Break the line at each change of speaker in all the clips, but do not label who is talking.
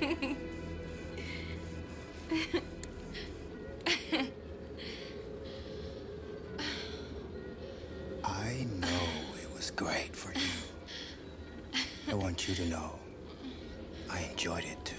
I know it was great for you. I want you to know I enjoyed it too.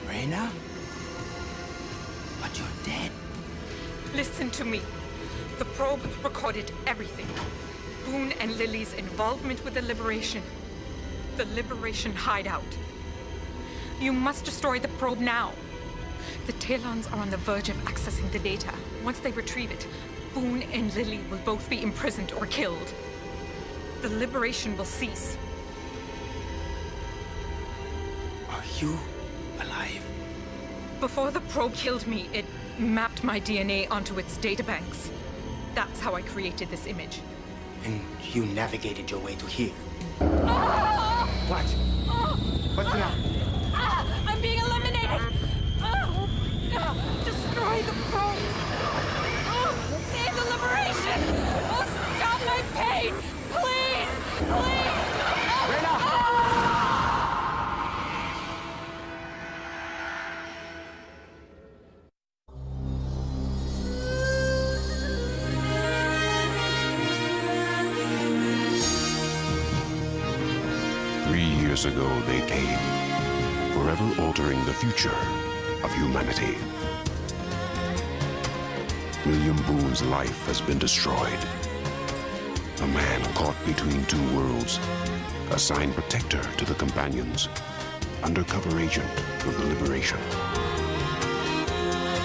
Reyna? But you're dead.
Listen to me. The probe recorded everything. Boone and Lily's involvement with the Liberation. The Liberation hideout. You must destroy the probe now. The Talons are on the verge of accessing the data. Once they retrieve it, Boone and Lily will both be imprisoned or killed. The Liberation will cease.
Are you alive?
Before the probe killed me, it mapped my DNA onto its databanks. That's how I created this image.
And you navigated your way to here.
What? What's the matter?
I'm being eliminated! Destroy the probe! Save the Liberation! Stop my pain! Please! Please!
Reyna!
3 years ago, they came, forever altering the future of humanity. William Boone's life has been destroyed. A man caught between two worlds, assigned protector to the Companions, undercover agent of the Liberation.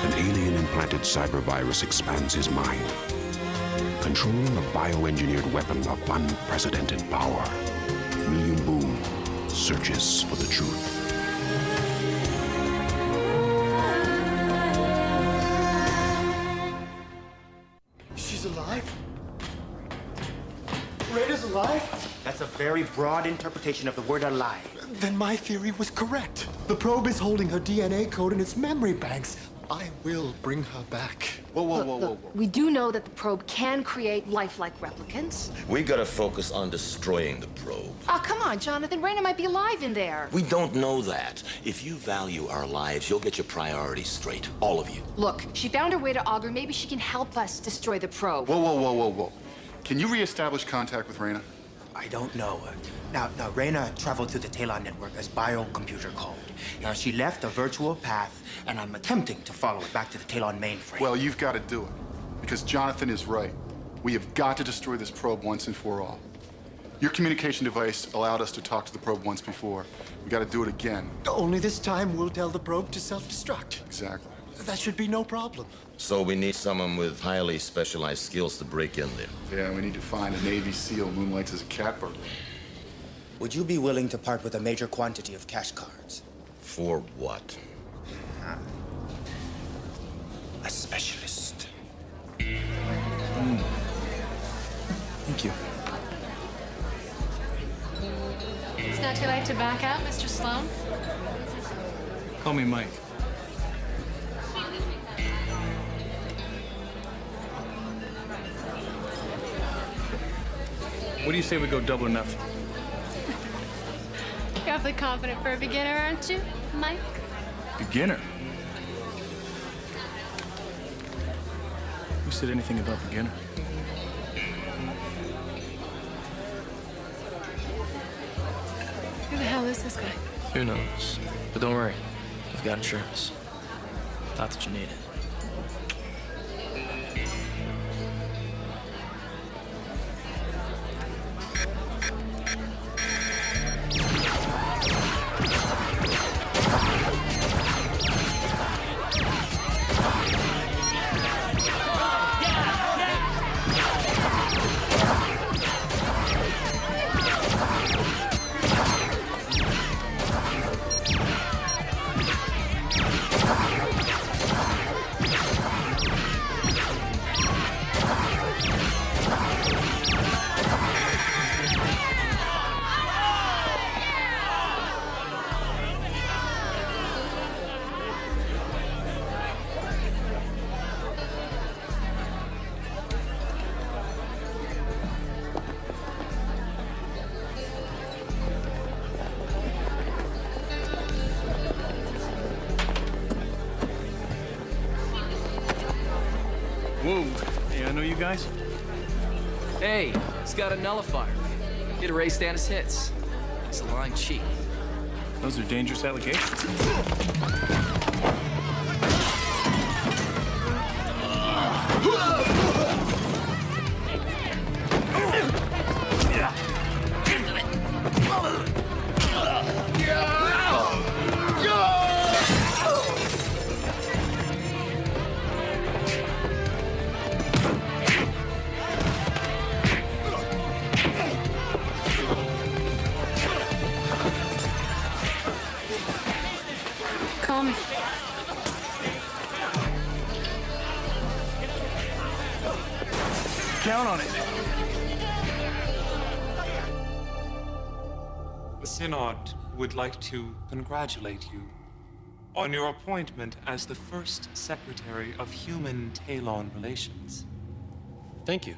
An alien-implanted cybervirus expands his mind, controlling a bioengineered weapon of unprecedented power. William Boone searches for the truth.
She's alive? Reyna's alive?
That's a very broad interpretation of the word alive.
Then my theory was correct. The probe is holding her DNA code in its memory banks. I will bring her back.
Whoa.
We do know that the probe can create lifelike replicants.
We gotta focus on destroying the probe.
Oh, come on, Jonathan. Reyna might be alive in there.
We don't know that. If you value our lives, you'll get your priorities straight. All of you.
Look, she found her way to Augur. Maybe she can help us destroy the probe.
Whoa. Can you reestablish contact with Reyna?
I don't know. Now, Reyna traveled to the Talon network as biocomputer code. Now, she left a virtual path, and I'm attempting to follow it back to the Talon mainframe.
Well, you've got to do it. Because Jonathan is right. We have got to destroy this probe once and for all. Your communication device allowed us to talk to the probe once before. We got to do it again.
Only this time we'll tell the probe to self-destruct.
Exactly.
That should be no problem.
So we need someone with highly specialized skills to break in there.
Yeah, we need to find a Navy SEAL who moonlights as a cat burglar.
Would you be willing to part with a major quantity of cash cards?
For what?
A specialist.
Thank you.
It's not too late to back out, Mr. Sloan.
Call me Mike. What do you say we go double or nothing?
You're awfully confident for a beginner, aren't you, Mike?
Beginner? Who said anything about beginner?
Who the hell is this guy?
Who knows? But don't worry, we've got insurance. Not that you need it.
Hey, I know you guys.
Hey, he's got a nullifier. He'd erase Stannis' hits. He's a lying cheat.
Those are dangerous allegations.
Call me.
Count on it.
The Synod would like to congratulate you on your appointment as the first Secretary of Human-Talon Relations.
Thank you.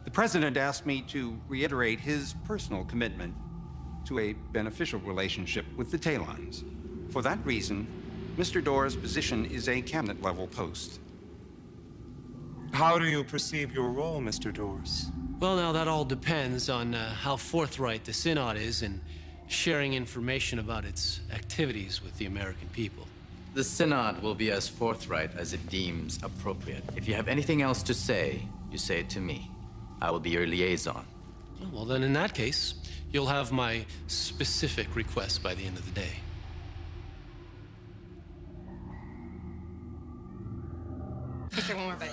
The President asked me to reiterate his personal commitment to a beneficial relationship with the Talons. For that reason, Mr. Dorr's position is a cabinet-level post.
How do you perceive your role, Mr. Dors?
Well, now that all depends on how forthright the Synod is in sharing information about its activities with the American people.
The Synod will be as forthright as it deems appropriate. If you have anything else to say, you say it to me. I will be your liaison.
Well, then in that case, you'll have my specific request by the end of the day.
Take one more bite.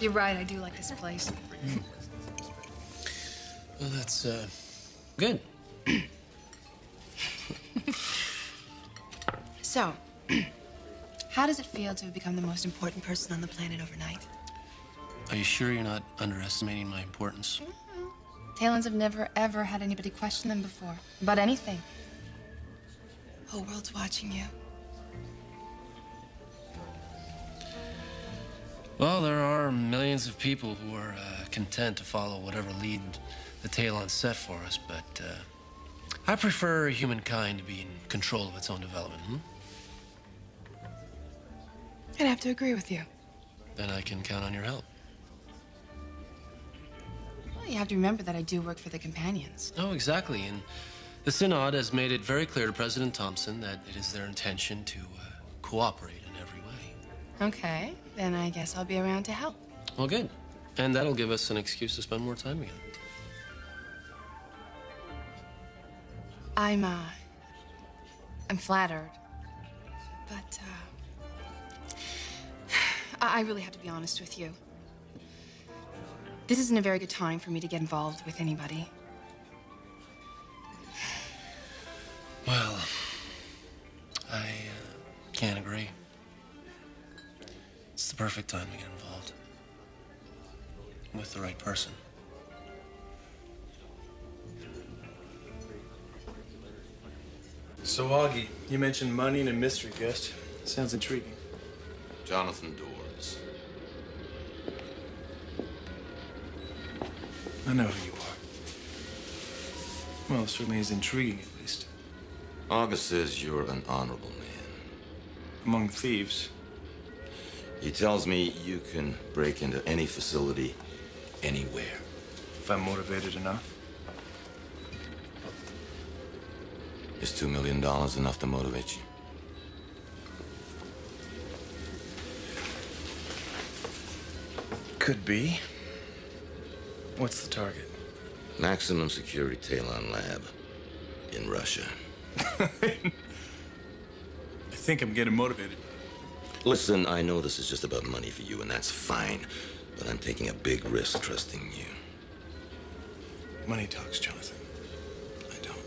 You're right, I do like this place.
Well, that's, good.
So, how does it feel to have become the most important person on the planet overnight?
Are you sure you're not underestimating my importance?
Talons have never, ever had anybody question them before. About anything. Whole world's watching you.
Well, there are millions of people who are content to follow whatever lead the Talons set for us, but I prefer humankind to be in control of its own development.
I'd have to agree with you.
Then I can count on your help.
Well, you have to remember that I do work for the Companions.
Oh, exactly. And the Synod has made it very clear to President Thompson that it is their intention to cooperate in every way.
Okay, then I guess I'll be around to help.
Well, good. And that'll give us an excuse to spend more time together.
I'm flattered. But, I really have to be honest with you. This isn't a very good time for me to get involved with anybody.
Well, I can't agree. It's the perfect time to get involved. With the right person.
So, Augie, you mentioned money and a mystery guest. Sounds intriguing.
Jonathan Dors.
I know who you are. Well, it certainly is intriguing, at least.
August says you're an honorable man.
Among thieves.
He tells me you can break into any facility, anywhere.
If I'm motivated enough.
Is $2 million enough to motivate you?
Could be. What's the target?
Maximum security Talon lab in Russia.
I think I'm getting motivated.
Listen, I know this is just about money for you, and that's fine. But I'm taking a big risk trusting you.
Money talks, Jonathan. I don't.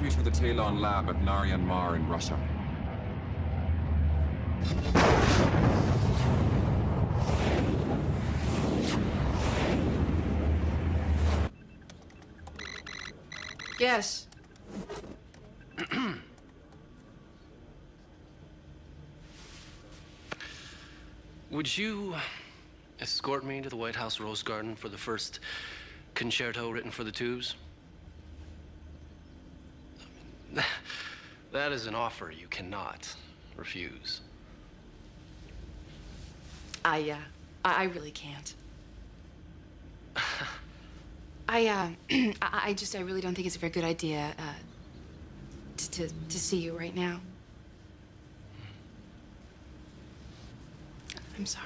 you to the Talon lab at Naryan Mar in Russia.
Yes.
Would you escort me to the White House Rose Garden for the first concerto written for the tubes? That is an offer you cannot refuse.
I really can't. I really don't think it's a very good idea, to see you right now. I'm sorry.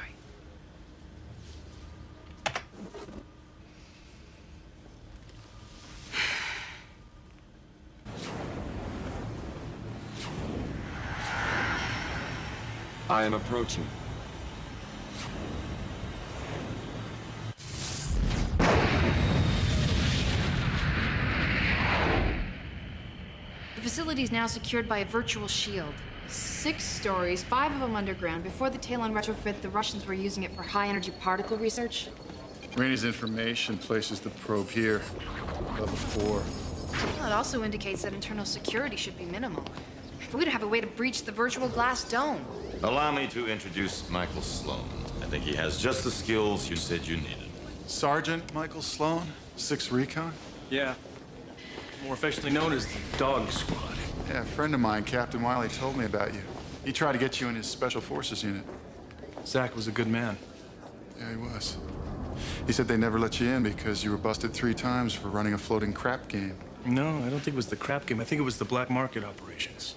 I am approaching.
The facility is now secured by a virtual shield. 6 stories, 5 of them underground. Before the Talon retrofit, the Russians were using it for high-energy particle research.
Rainey's information places the probe here, level 4.
Well, it also indicates that internal security should be minimal. We would have a way to breach the virtual glass dome.
Allow me to introduce Michael Sloan. I think he has just the skills you said you needed.
Sergeant Michael Sloan, 6th Recon?
Yeah. More affectionately known as the Dog Squad.
Yeah, a friend of mine, Captain Wiley, told me about you. He tried to get you in his Special Forces unit.
Zach was a good man.
Yeah, he was. He said they never let you in because you were busted 3 times for running a floating crap game.
No, I don't think it was the crap game. I think it was the black market operations.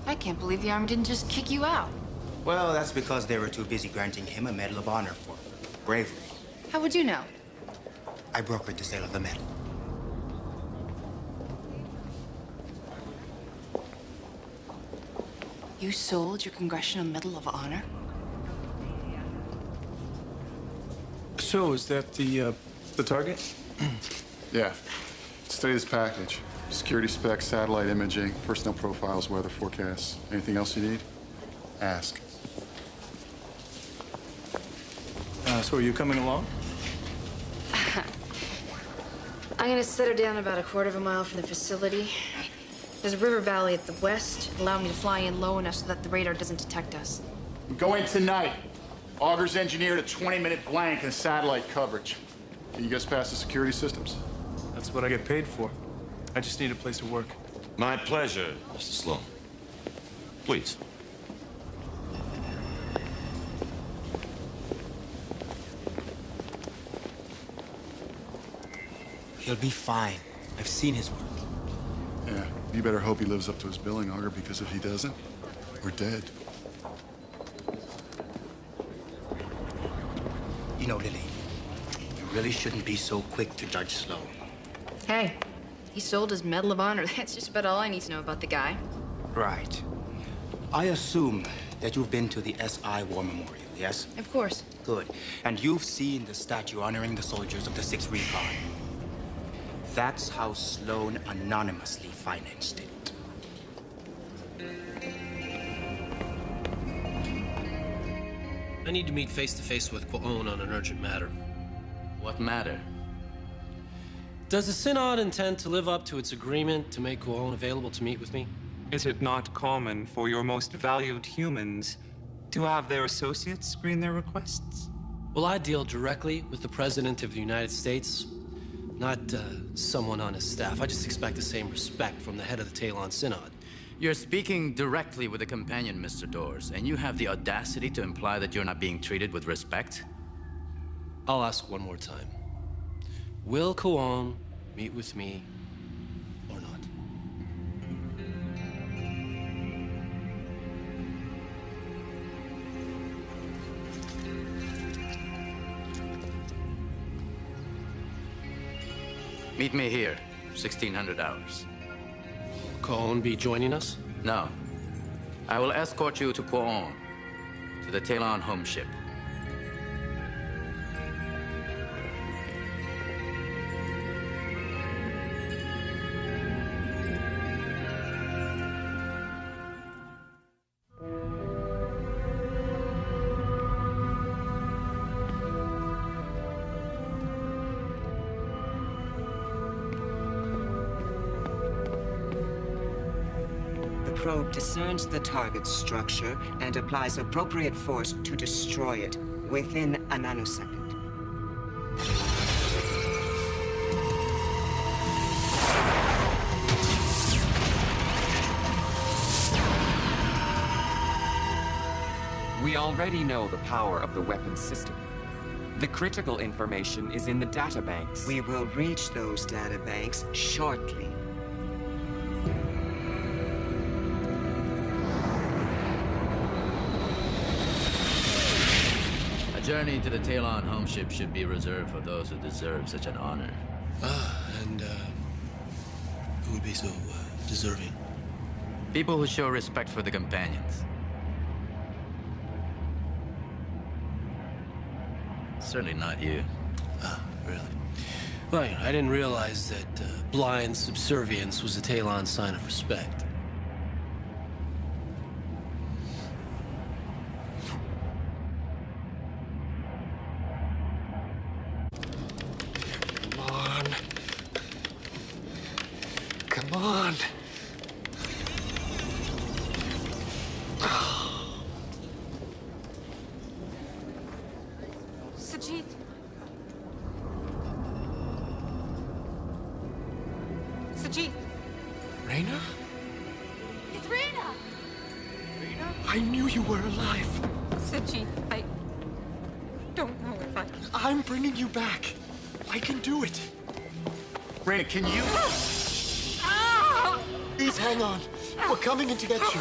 I can't believe the Army didn't just kick you out.
Well, that's because they were too busy granting him a Medal of Honor for bravery.
How would you know?
I brokered the sale of the medal.
You sold your Congressional Medal of Honor?
So, is that the target?
Yeah. Study this package. Security specs, satellite imaging, personnel profiles, weather forecasts. Anything else you need? Ask.
So are you coming along?
I'm gonna set her down about a quarter of a mile from the facility. There's a river valley at the west. Allow me to fly in low enough so that the radar doesn't detect us.
We go in tonight. Augur's engineered a 20-minute blank in satellite coverage. Can you get us past the security systems?
That's what I get paid for. I just need a place to work.
My pleasure, Mr. Sloan. Please.
He'll be fine. I've seen his work.
Yeah, you better hope he lives up to his billing, Augur, because if he doesn't, we're dead.
You know, Lily, you really shouldn't be so quick to judge Sloan.
Hey, he sold his Medal of Honor. That's just about all I need to know about the guy.
Right. I assume that you've been to the SI War Memorial, yes?
Of course.
Good. And you've seen the statue honoring the soldiers of the 6th Recon. That's how Sloan anonymously financed it.
I need to meet face-to-face with Kwon on an urgent matter.
What matter?
Does the Synod intend to live up to its agreement to make Kwon available to meet with me?
Is it not common for your most valued humans to have their associates screen their requests?
Well, I deal directly with the President of the United States, not someone on his staff. I just expect the same respect from the head of the Talon Synod.
You're speaking directly with a companion, Mr. Dors, and you have the audacity to imply that you're not being treated with respect?
I'll ask one more time. Will Kwon meet with me or not?
Meet me here, 1600 hours.
Kwon be joining us?
No. I will escort you to Kwon, to the Talon home ship.
probe discerns the target's structure and applies appropriate force to destroy it within a nanosecond.
We already know the power of the weapons system. The critical information is in the databanks.
We will reach those databanks shortly.
A journey to the Talon home ship should be reserved for those who deserve such an honor.
And who would be so deserving?
People who show respect for the companions. Certainly not you.
Really? Well, I didn't realize that blind subservience was a Talon sign of respect.
Come on. Come on.
Sajid. Sajid.
Raina?
It's Raina!
I knew you were alive.
Sajid, I don't know if I can.
I'm bringing you back. I can do it.
Raina, can you?
Ah!
Please hang on. We're coming in to get you.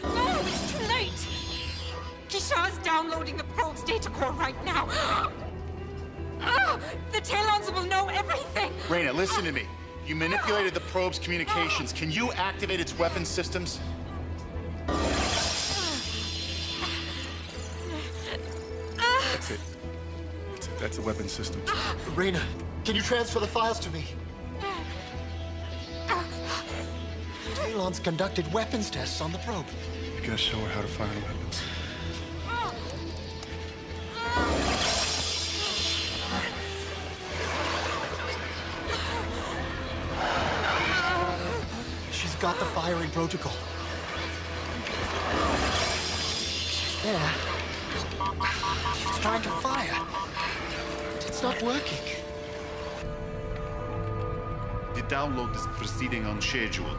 No, it's too late. Kishar's downloading the probe's data core right now. The Talons will know everything.
Raina, listen to me. You manipulated the probe's communications. Can you activate its weapons systems? That's it. That's a weapons system.
Raina, can you transfer the files to me? Talon's conducted weapons tests on the probe.
You gotta show her how to fire the weapons.
She's got the firing protocol. She's there. She's trying to fire. But it's not working.
The download is proceeding on schedule.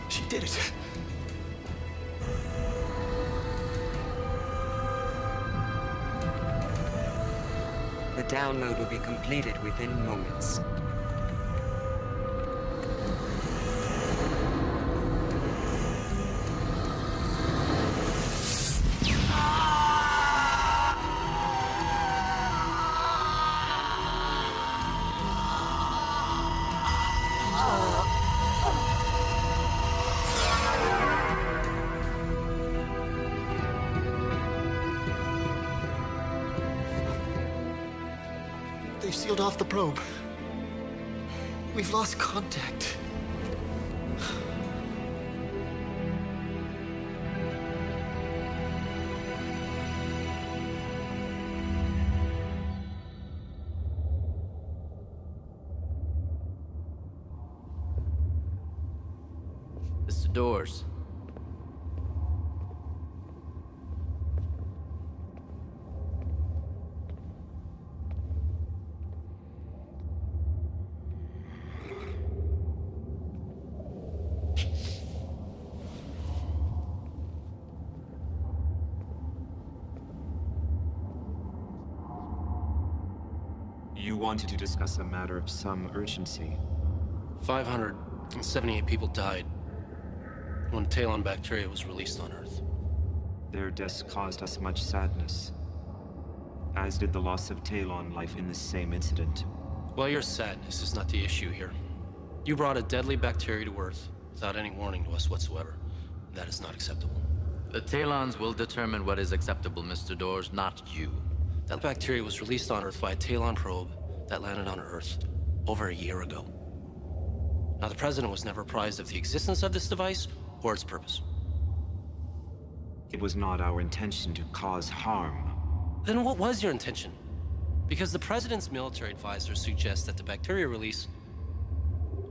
She did it.
The download will be completed within moments.
They've sealed off the probe. We've lost contact.
Mr. Doors.
You wanted to discuss a matter of some urgency.
578 people died when Talon bacteria was released on Earth.
Their deaths caused us much sadness, as did the loss of Talon life in this same incident.
Well, your sadness is not the issue here. You brought a deadly bacteria to Earth without any warning to us whatsoever. That is not acceptable.
The Talons will determine what is acceptable, Mr. Doors, not you.
That bacteria was released on Earth by a Talon probe that landed on Earth over a year ago. Now, the President was never apprised of the existence of this device or its purpose.
It was not our intention to cause harm.
Then what was your intention? Because the president's military advisor suggests that the bacteria release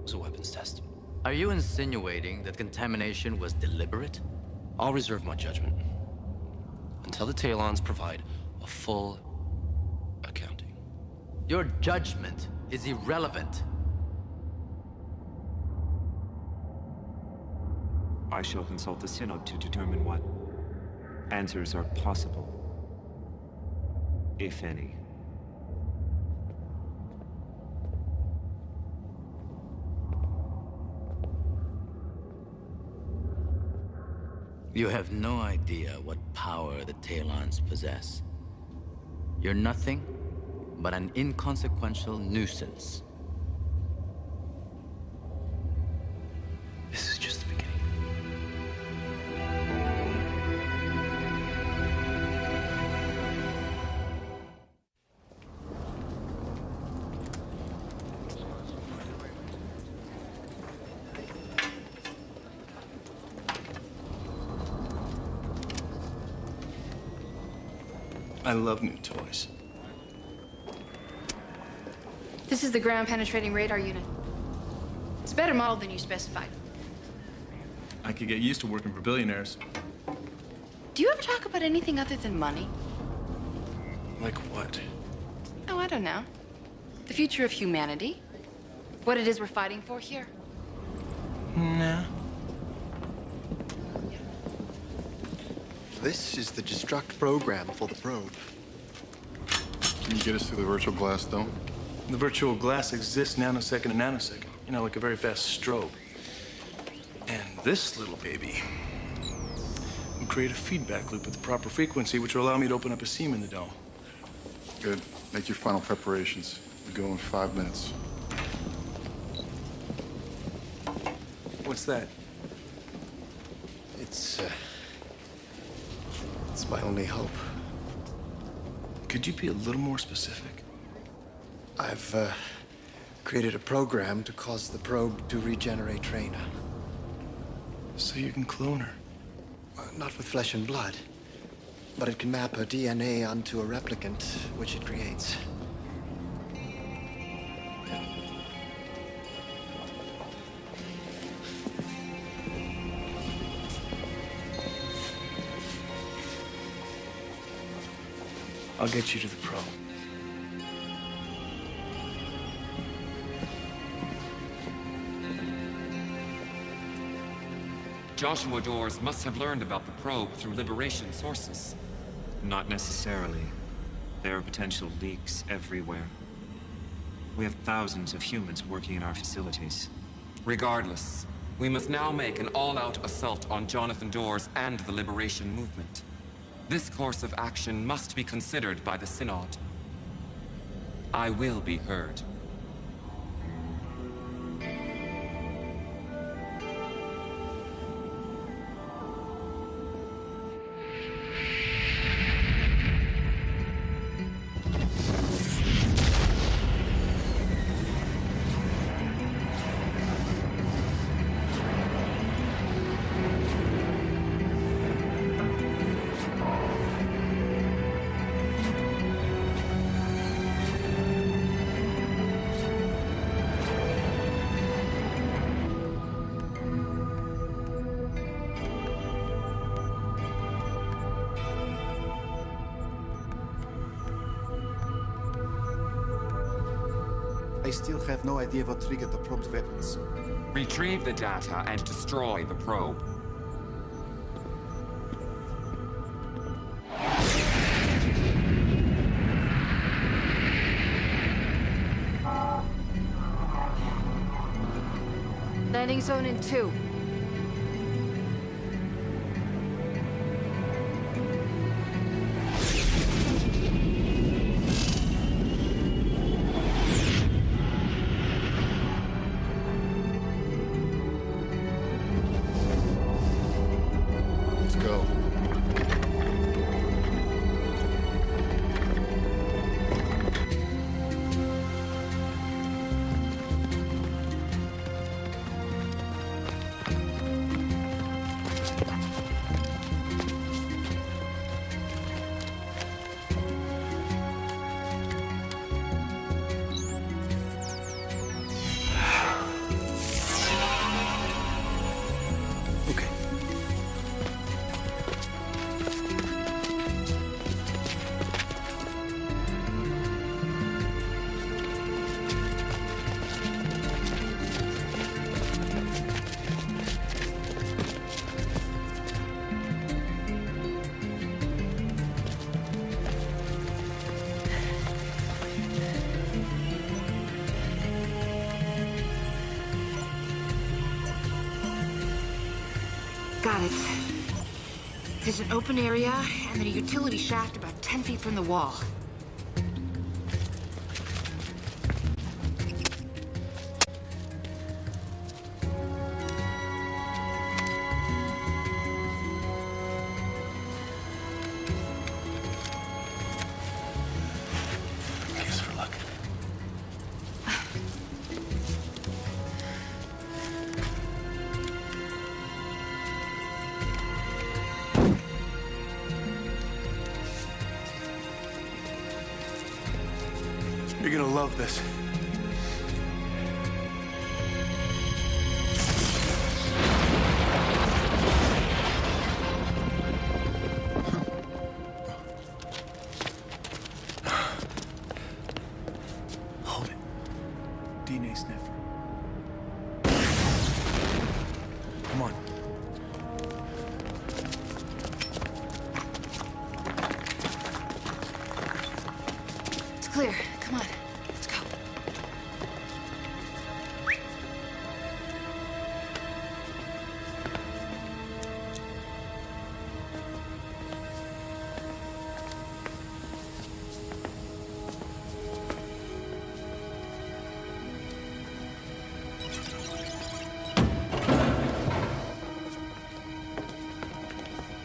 was a weapons test.
Are you insinuating that contamination was deliberate?
I'll reserve my judgment until the Talons provide a full accounting.
Your judgment is irrelevant.
I shall consult the Synod to determine what answers are possible, if any.
You have no idea what power the Talons possess. You're nothing but an inconsequential nuisance.
This is just the beginning.
I love new toys.
This is the ground-penetrating radar unit. It's a better model than you specified.
I could get used to working for billionaires.
Do you ever talk about anything other than money?
Like what?
Oh, I don't know. The future of humanity? What it is we're fighting for here?
Nah.
This is the destruct program for the probe.
Can you get us through the virtual glass dome?
The virtual glass exists nanosecond to nanosecond. You know, like a very fast strobe. And this little baby will create a feedback loop at the proper frequency, which will allow me to open up a seam in the dome.
Good. Make your final preparations. We go in 5 minutes.
What's that?
It's my only hope.
Could you be a little more specific?
I've created a program to cause the probe to regenerate Reyna.
So you can clone her?
Not with flesh and blood, but it can map her DNA onto a replicant, which it creates.
I'll get you to the probe.
Joshua Dawes must have learned about the probe through Liberation sources.
Not necessarily. There are potential leaks everywhere. We have thousands of humans working in our facilities.
Regardless, we must now make an all-out assault on Jonathan Dawes and the Liberation movement. This course of action must be considered by the Synod. I will be heard.
I still have no idea what triggered the probe's weapons.
Retrieve the data and destroy the probe.
Landing zone in 2.
Let's go.
Got it. There's an open area and then a utility shaft about 10 feet from the wall.
Here's for luck. You're gonna love this. Hold it. DNA sniffer. Come on.
It's clear. Come on. Let's go.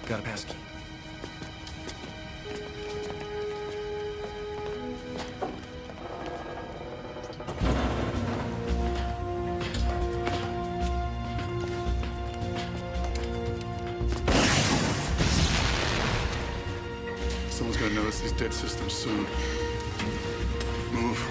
Got a passkey.
Someone's gonna notice these dead systems soon. Move.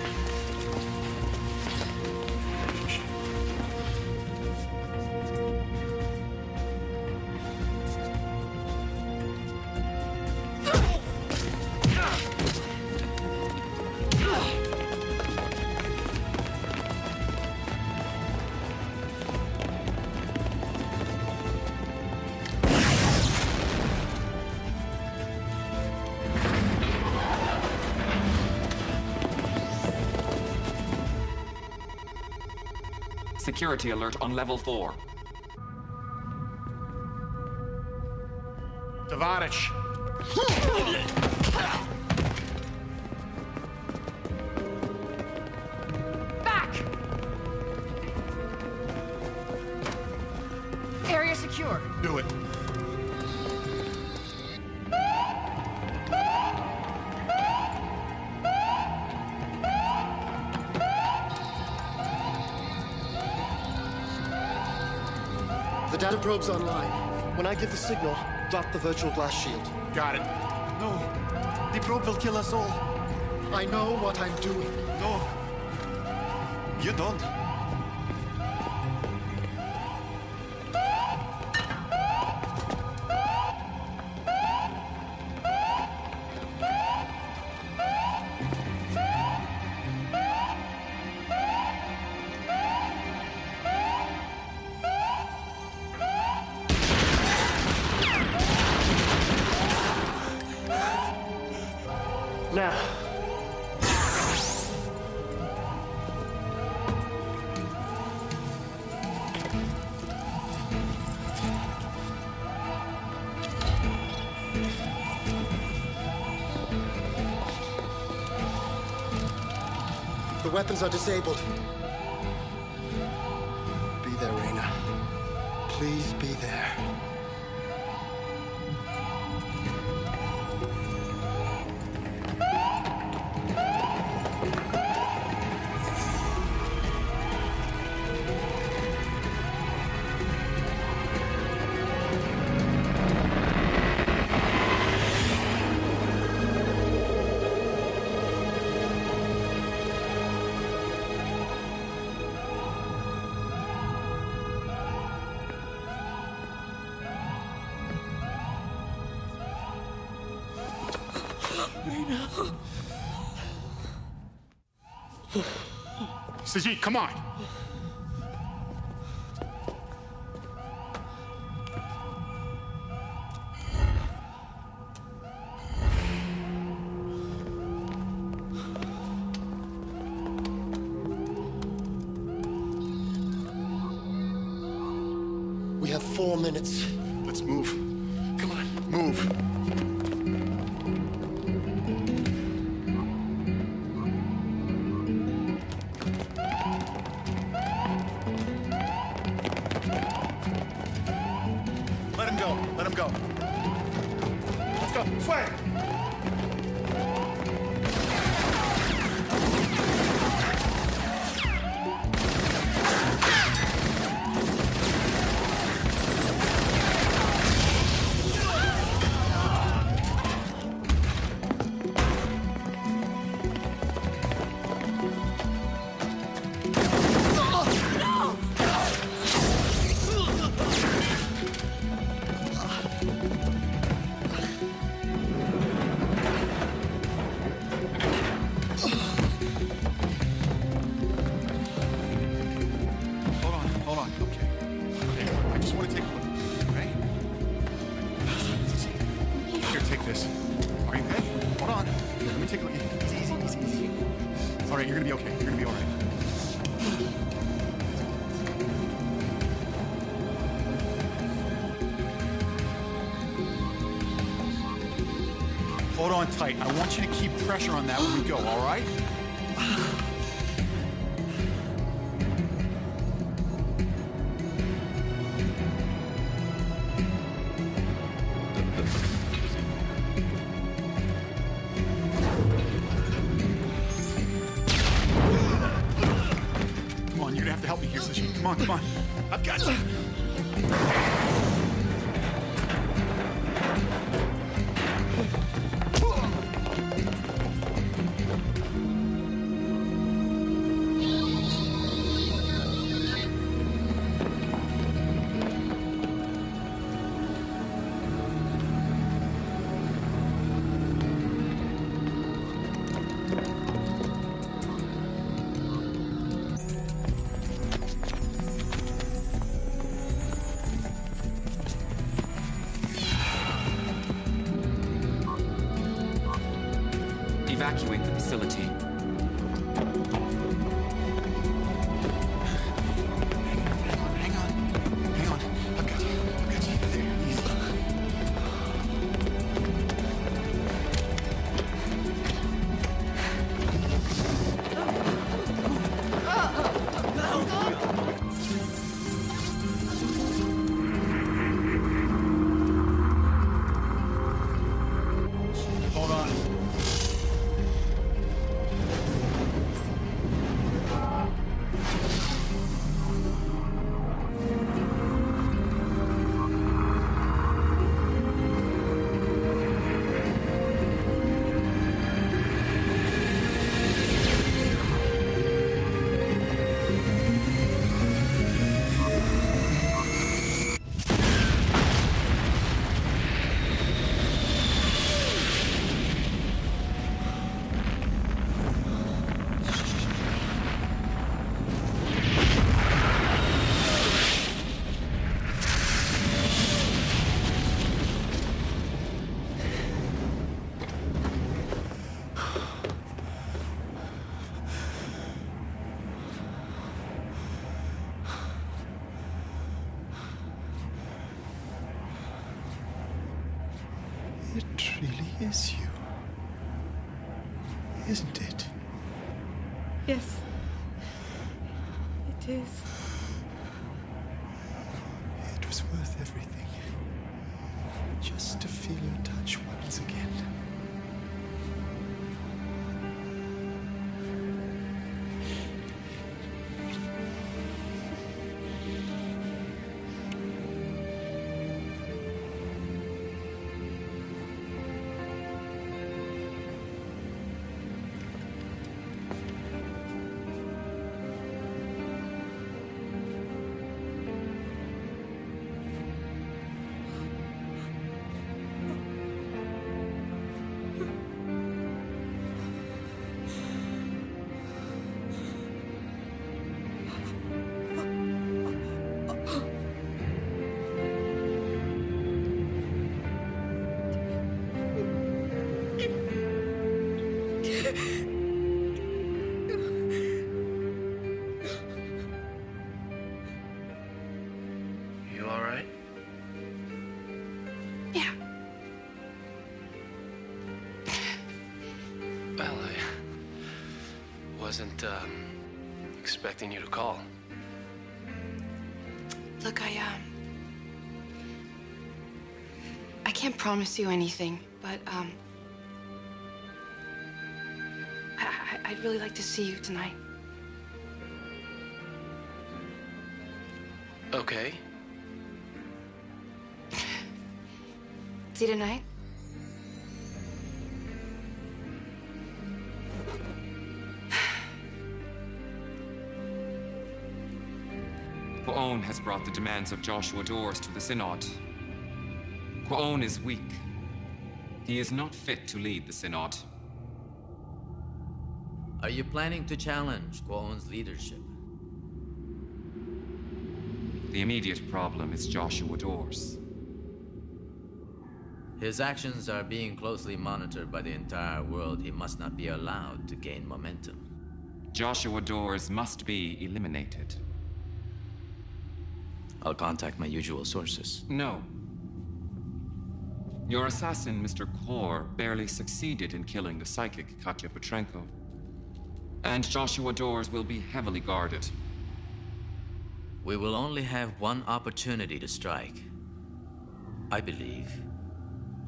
Security alert on level 4.
Tovarich!
Back! Area secure.
Do it.
The data probe's online. When I give the signal, drop the virtual glass shield.
Got it.
No. The probe will kill us all. I know what I'm doing.
No. You don't.
Now. The weapons are disabled. Be there, Reyna. Please be there.
Sajid, come on!
We have 4 minutes.
Let's move. Come on, move. Let him go. Let him go. Let's go. Sway! Hold on. Okay. I just want to take a look. Okay? Here, take this. Are you okay? Hold on. Here, let me take a look. Easy. All right, you're gonna be okay. You're gonna be all right. Hold on tight. I want you to keep pressure on that when we go, all right? Come on, you're gonna have to help me here, Sashimi. Come on. I've got you.
Evacuate the facility.
Hang on. I've got you. There, easy. Hold on. It really is you, isn't it?
Yes. It is.
It was worth everything. Just to feel your touch once again.
wasn't expecting you to call.
Look, I can't promise you anything, but, I'd really like to see you tonight.
Okay.
See you tonight?
Kwon has brought the demands of Joshua Dors to the Synod. Kwon is weak. He is not fit to lead the Synod.
Are you planning to challenge Kwon's leadership?
The immediate problem is Joshua Dors.
His actions are being closely monitored by the entire world. He must not be allowed to gain momentum.
Joshua Dors must be eliminated.
I'll contact my usual sources.
No. Your assassin, Mr. Kor, barely succeeded in killing the psychic Katya Petrenko. And Joshua Dors will be heavily guarded.
We will only have one opportunity to strike. I believe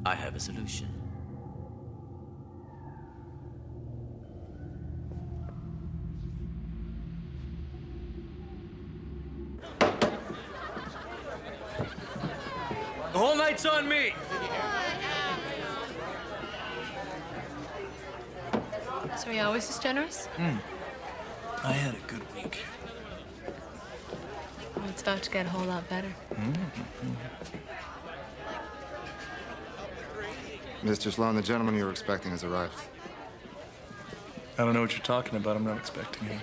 I have a solution.
The whole night's on me!
So are you always this generous?
I had a good week.
Well, it's about to get a whole lot better.
Mr. Sloan, the gentleman you were expecting has arrived.
I don't know what you're talking about. I'm not expecting him.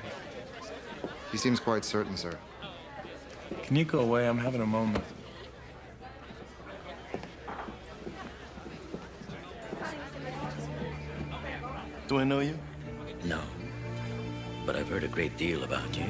He seems quite certain, sir.
Can you go away? I'm having a moment. Do I know you?
No, but I've heard a great deal about you.